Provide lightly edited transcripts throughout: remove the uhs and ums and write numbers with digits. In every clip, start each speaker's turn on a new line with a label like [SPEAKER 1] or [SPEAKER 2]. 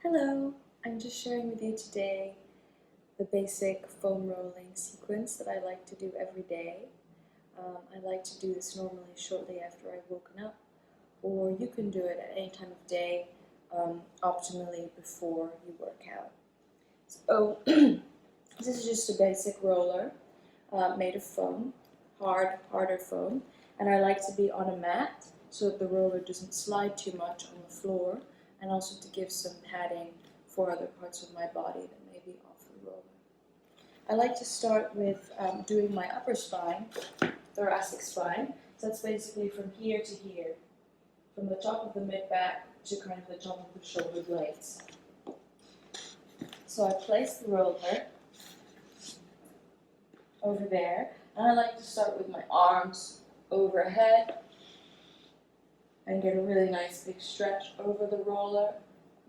[SPEAKER 1] Hello, I'm just sharing with you today the basic foam rolling sequence that I like to do every day. I like to do this normally shortly after I've woken up, or you can do it at any time of day, optimally before you work out. So this is just a basic roller made of foam, harder foam, and I like to be on a mat so that the roller doesn't slide too much on the floor, and also to give some padding for other parts of my body that may be off the roller. I like to start with doing my upper spine, thoracic spine. So that's basically from here to here, from the top of the mid-back to kind of the top of the shoulder blades. So I place the roller over there, and I like to start with my arms overhead and get a really nice big stretch over the roller.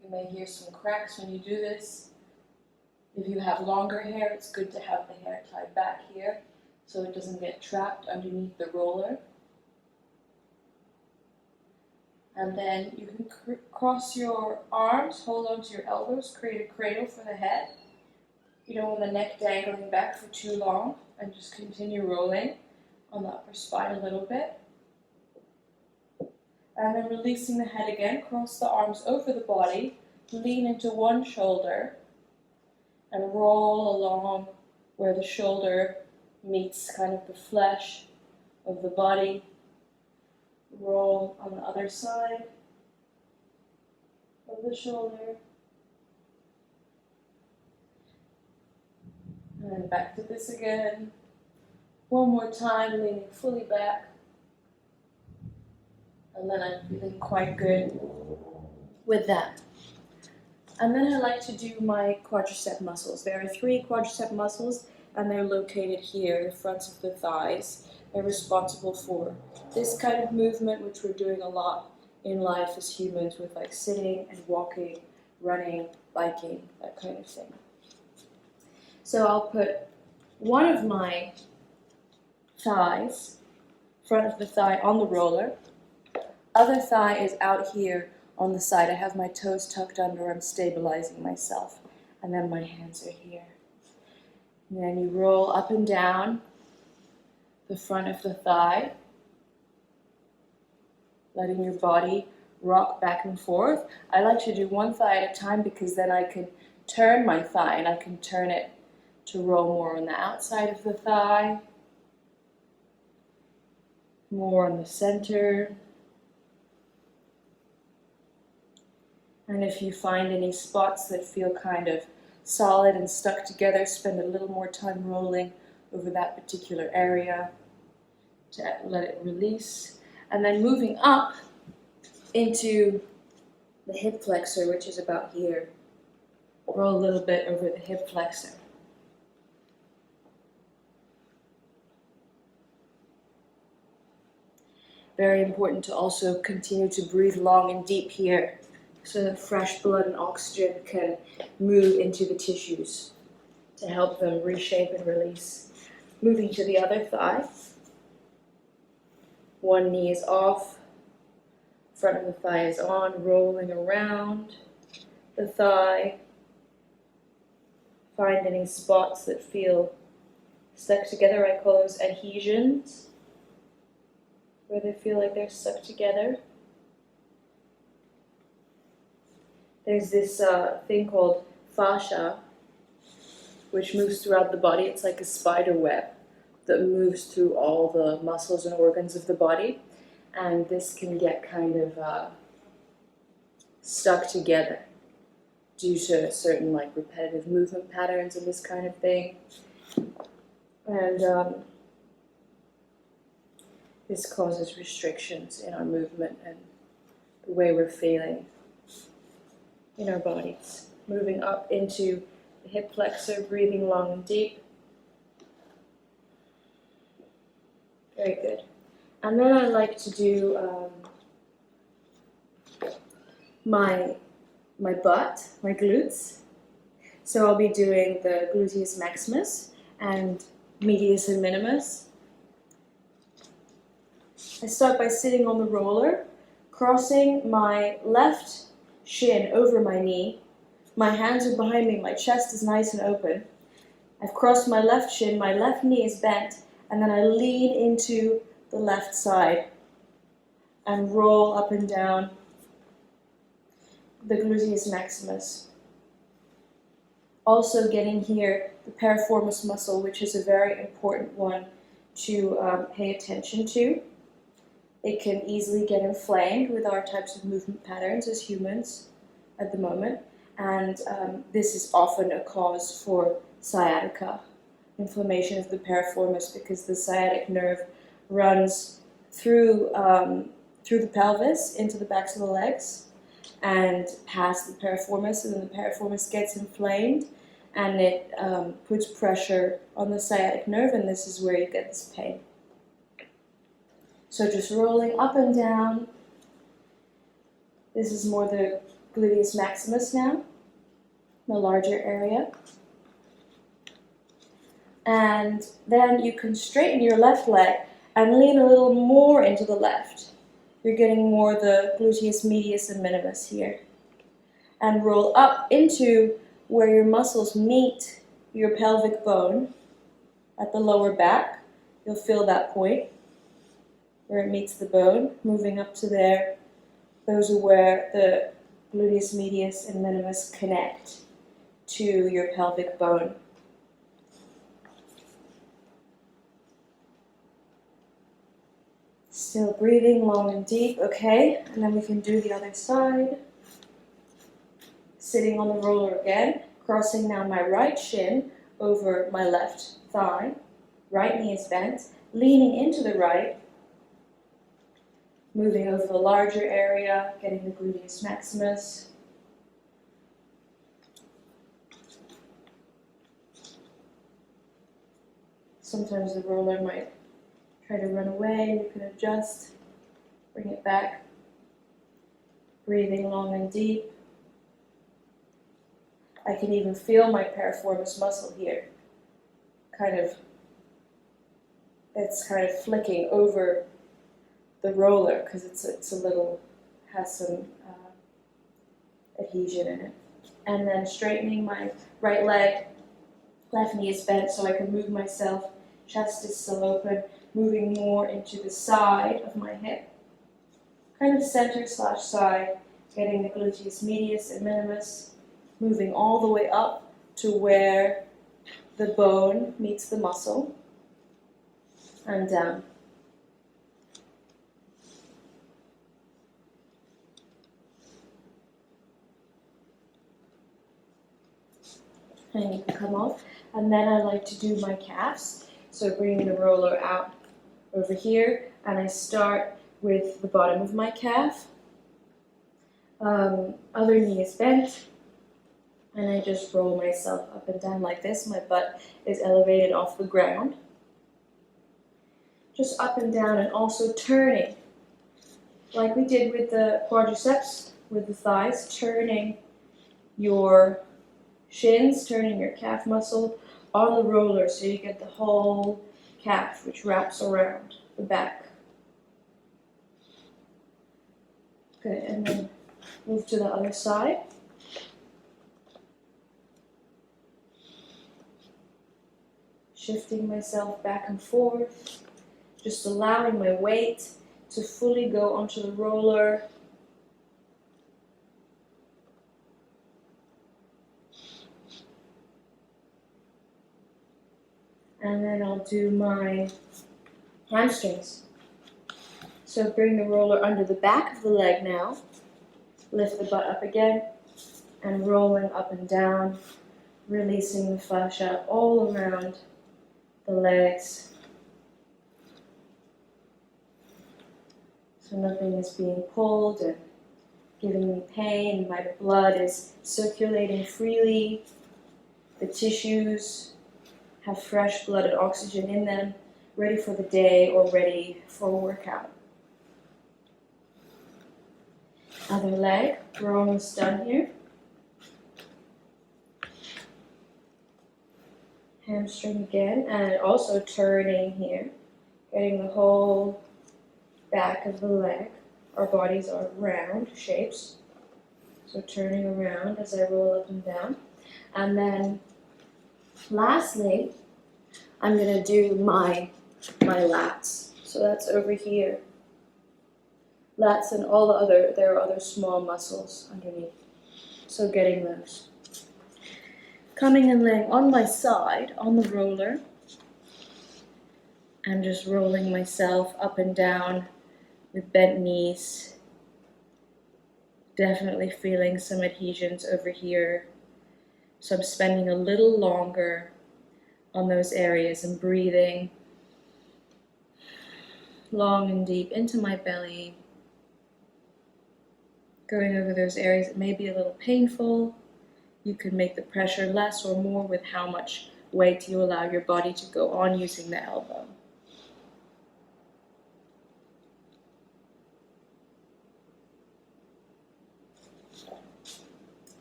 [SPEAKER 1] You may hear some cracks when you do this. If you have longer hair, it's good to have the hair tied back here so it doesn't get trapped underneath the roller. And then you can cross your arms, hold onto your elbows, create a cradle for the head. You don't want the neck dangling back for too long, and just continue rolling on the upper spine a little bit. And then releasing the head again, cross the arms over the body, lean into one shoulder, and roll along where the shoulder meets kind of the flesh of the body. Roll on the other side of the shoulder. And then back to this again. One more time, leaning fully back. And then I'm feeling quite good with that. And then I like to do my quadricep muscles. There are 3 quadricep muscles, and they're located here, the fronts of the thighs. They're responsible for this kind of movement, which we're doing a lot in life as humans with like sitting and walking, running, biking, that kind of thing. So I'll put one of my thighs, front of the thigh, on the roller. Other thigh is out here on the side. I have my toes tucked under, I'm stabilizing myself. And then my hands are here. And then you roll up and down the front of the thigh, letting your body rock back and forth. I like to do one thigh at a time because then I can turn my thigh and I can turn it to roll more on the outside of the thigh, more on the center. And if you find any spots that feel kind of solid and stuck together, spend a little more time rolling over that particular area to let it release. And then moving up into the hip flexor, which is about here. Roll a little bit over the hip flexor. Very important to also continue to breathe long and deep here, so that fresh blood and oxygen can move into the tissues to help them reshape and release. Moving to the other thigh. One knee is off, front of the thigh is on, rolling around the thigh. Find any spots that feel stuck together. I call those adhesions, where they feel like they're stuck together. There's this thing called fascia, which moves throughout the body. It's like a spider web that moves through all the muscles and organs of the body. And this can get kind of stuck together due to certain like repetitive movement patterns and this kind of thing. And this causes restrictions in our movement and the way we're feeling in our bodies. Moving up into the hip flexor, breathing long and deep. Very good. And then I like to do my butt, my glutes. So I'll be doing the gluteus maximus and medius and minimus. I start by sitting on the roller, crossing my left shin over my knee, My hands are behind me, my chest is nice and open. I've crossed my left shin, my left knee is bent, and then I lean into the left side and roll up and down the gluteus maximus. Also getting here the piriformis muscle, which is a very important one to pay attention to. It can easily get inflamed with our types of movement patterns as humans at the moment, and this is often a cause for sciatica, inflammation of the piriformis, because the sciatic nerve runs through the pelvis into the backs of the legs and past the piriformis, and then the piriformis gets inflamed and it puts pressure on the sciatic nerve, and this is where you get this pain. So just rolling up and down. This is more the gluteus maximus now, the larger area. And then you can straighten your left leg and lean a little more into the left. You're getting more the gluteus medius and minimus here. And roll up into where your muscles meet your pelvic bone at the lower back. You'll feel that point where it meets the bone, moving up to there. Those are where the gluteus medius and minimus connect to your pelvic bone. Still breathing long and deep, okay? And then we can do the other side. Sitting on the roller again, crossing now my right shin over my left thigh. Right knee is bent, leaning into the right, moving over the larger area, getting the gluteus maximus. Sometimes the roller might try to run away. You can adjust, bring it back. Breathing long and deep. I can even feel my piriformis muscle here. It's kind of flicking over the roller because it's a little, has some adhesion in it. And then straightening my right leg, left knee is bent so I can move myself. Chest is still open, moving more into the side of my hip. Kind of center/side, getting the gluteus medius and minimus, moving all the way up to where the bone meets the muscle, and down. And you can come off. And then I like to do my calves. So bringing the roller out over here, and I start with the bottom of my calf. Other knee is bent, and I just roll myself up and down like this. My butt is elevated off the ground. Just up and down, and also turning, like we did with the quadriceps, with the thighs, turning your shins, turning your calf muscle on the roller so you get the whole calf, which wraps around the back. Good, and then move to the other side. Shifting myself back and forth, just allowing my weight to fully go onto the roller. And then I'll do my hamstrings. So bring the roller under the back of the leg now. Lift the butt up again and rolling up and down, releasing the fascia all around the legs. So nothing is being pulled and giving me pain. My blood is circulating freely. The tissues have fresh blood and oxygen in them, ready for the day or ready for a workout. Other leg, we're almost done here. Hamstring again, and also turning here, getting the whole back of the leg. Our bodies are round shapes. So turning around as I roll up and down. And then lastly, I'm going to do my lats. So that's over here. Lats and all the other, there are other small muscles underneath. So getting those. Coming and laying on my side on the roller. And just rolling myself up and down with bent knees. Definitely feeling some adhesions over here. So I'm spending a little longer on those areas and breathing long and deep into my belly. Going over those areas that may be a little painful. You can make the pressure less or more with how much weight you allow your body to go on using the elbow.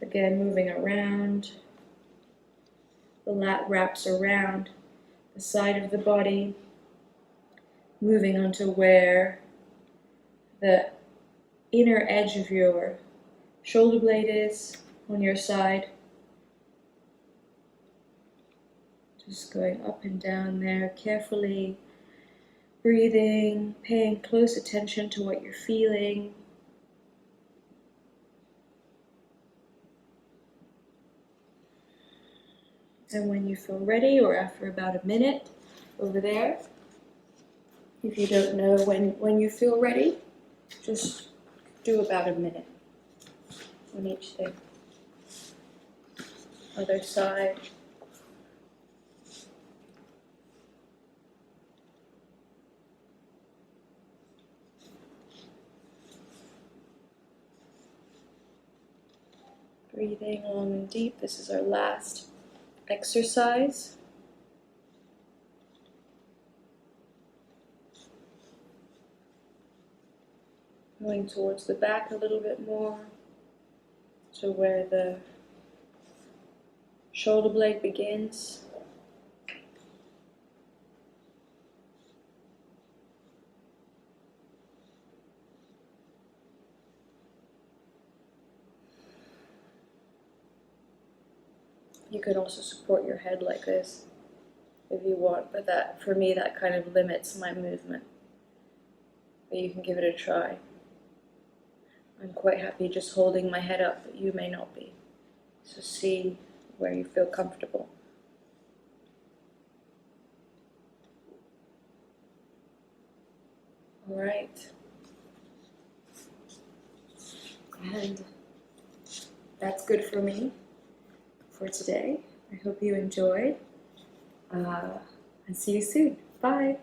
[SPEAKER 1] Again, moving around. The lat wraps around the side of the body, moving onto where the inner edge of your shoulder blade is on your side. Just going up and down there, carefully breathing, paying close attention to what you're feeling. And when you feel ready, or after about a minute over there, if you don't know when you feel ready, just do about a minute on each thing. Other side. Breathing long and deep. This is our last exercise. Going towards the back a little bit more, to where the shoulder blade begins. You can also support your head like this if you want, but that, for me, that kind of limits my movement. But you can give it a try. I'm quite happy just holding my head up, but you may not be. So see where you feel comfortable. All right. And that's good for me for today. I hope you enjoyed. And see you soon. Bye.